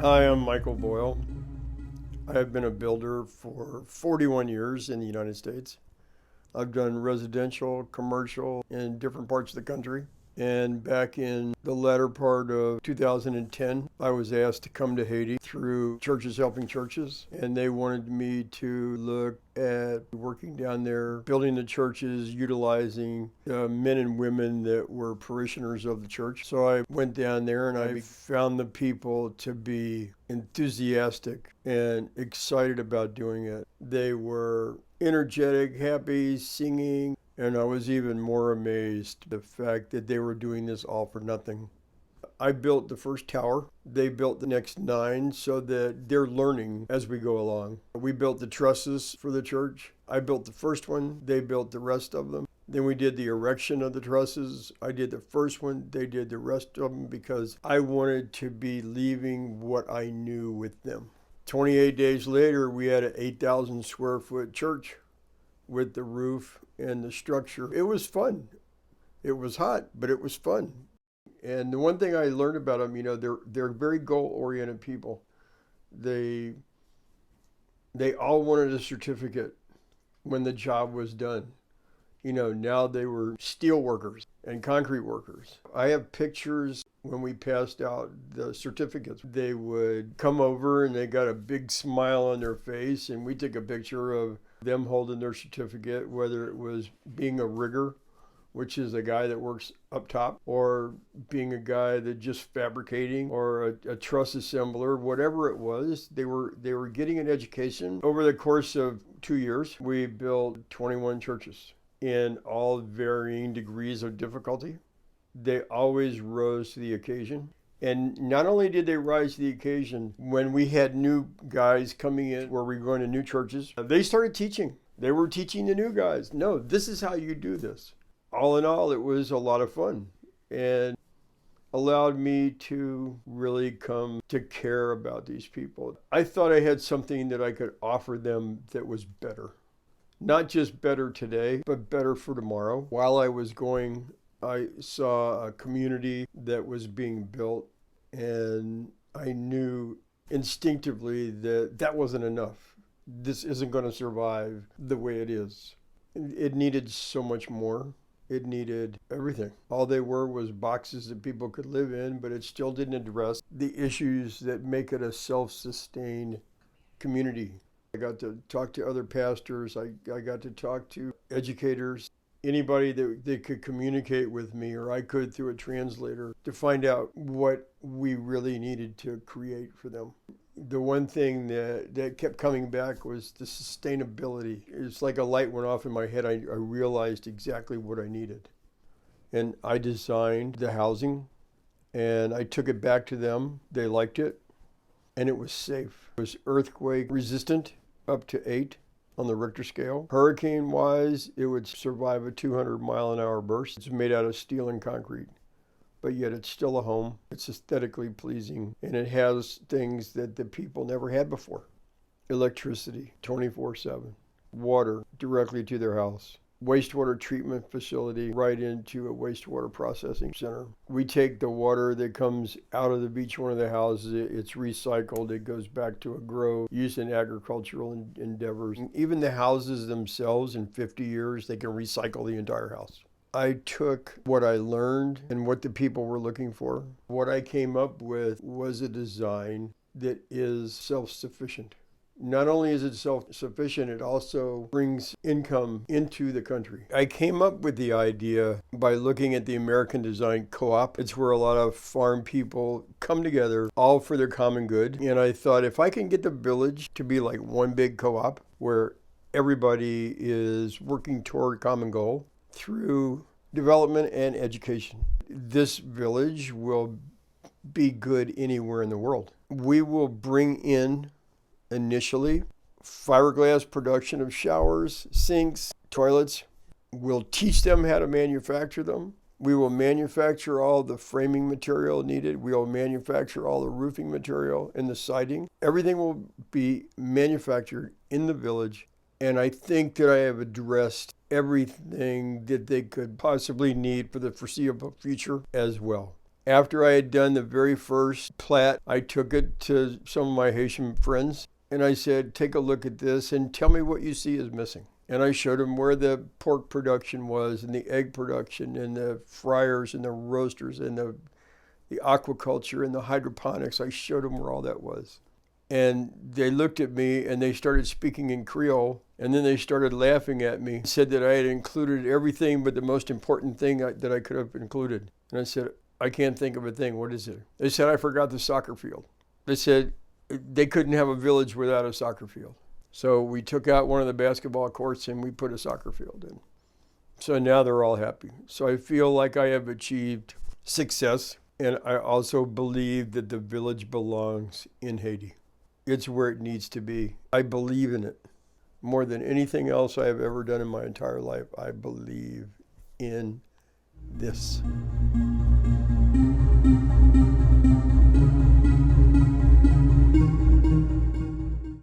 I am Michael Boyle. I have been a builder for 41 years in the United States. I've done residential, commercial in different parts of the country. And back in the latter part of 2010, I was asked to come to Haiti through Churches Helping Churches. And they wanted me to look at working down there, building the churches, utilizing men and women that were parishioners of the church. So I went down there and I found the people to be enthusiastic and excited about doing it. They were energetic, happy, singing. And I was even more amazed the fact that they were doing this all for nothing. I built the first tower. They built the next 9 so that they're learning as we go along. We built the trusses for the church. I built the first one. They built the rest of them. Then we did the erection of the trusses. I did the first one. They did the rest of them because I wanted to be leaving what I knew with them. 28 days later, we had an 8,000 square foot church with the roof and the structure. It was fun. It was hot, but it was fun. And the one thing I learned about them, they're very goal-oriented people. They all wanted a certificate when the job was done. Now they were steel workers and concrete workers. I have pictures when we passed out the certificates. They would come over and they got a big smile on their face, and we took a picture of them holding their certificate, whether it was being a rigger, which is a guy that works up top, or being a guy that just fabricating, or a truss assembler, whatever it was. They were getting an education. Over the course of 2 years, we built 21 churches in all varying degrees of difficulty. They always rose to the occasion. And not only did they rise to the occasion, when we had new guys coming in where we were going to new churches, they started teaching. They were teaching the new guys, no, this is how you do this. All in all, it was a lot of fun and allowed me to really come to care about these people. I thought I had something that I could offer them that was better. Not just better today, but better for tomorrow. While I was going, I saw a community that was being built, and I knew instinctively that that wasn't enough. This isn't going to survive the way it is. It needed so much more. It needed everything. All they were was boxes that people could live in, but it still didn't address the issues that make it a self-sustained community. I got to talk to other pastors. I got to talk to educators. Anybody that they could communicate with me, or I could through a translator, to find out what we really needed to create for them. The one thing that kept coming back was the sustainability. It's like a light went off in my head. I realized exactly what I needed. And I designed the housing, and I took it back to them. They liked it, and it was safe. It was earthquake resistant, up to 8. On the Richter scale. Hurricane-wise, it would survive a 200-mile-an-hour burst. It's made out of steel and concrete, but yet it's still a home. It's aesthetically pleasing, and it has things that the people never had before. Electricity, 24/7. Water directly to their house. Wastewater treatment facility right into a wastewater processing center. We take the water that comes out of each one of the houses, it's recycled, it goes back to a grow used in agricultural endeavors. And even the houses themselves, in 50 years, they can recycle the entire house. I took what I learned and what the people were looking for. What I came up with was a design that is self-sufficient. Not only is it self-sufficient, it also brings income into the country. I came up with the idea by looking at the American Design Co-op. It's where a lot of farm people come together, all for their common good. And I thought, if I can get the village to be like one big co-op where everybody is working toward a common goal through development and education, this village will be good anywhere in the world. We will bring in initially fiberglass production of showers, sinks, toilets. We'll teach them how to manufacture them. We will manufacture all the framing material needed. We will manufacture all the roofing material and the siding. Everything will be manufactured in the village. And I think that I have addressed everything that they could possibly need for the foreseeable future as well. After I had done the very first plat, I took it to some of my Haitian friends and I said, take a look at this and tell me what you see is missing. And I showed them where the pork production was and the egg production and the fryers and the roasters and the aquaculture and the hydroponics. I showed them where all that was. And they looked at me and they started speaking in Creole. And then they started laughing at me, said that I had included everything but the most important thing that I could have included. And I said, I can't think of a thing. What is it? They said, I forgot the soccer field. They said they couldn't have a village without a soccer field. So we took out one of the basketball courts and we put a soccer field in. So now they're all happy. So I feel like I have achieved success. And I also believe that the village belongs in Haiti. It's where it needs to be. I believe in it more than anything else I have ever done in my entire life. I believe in this.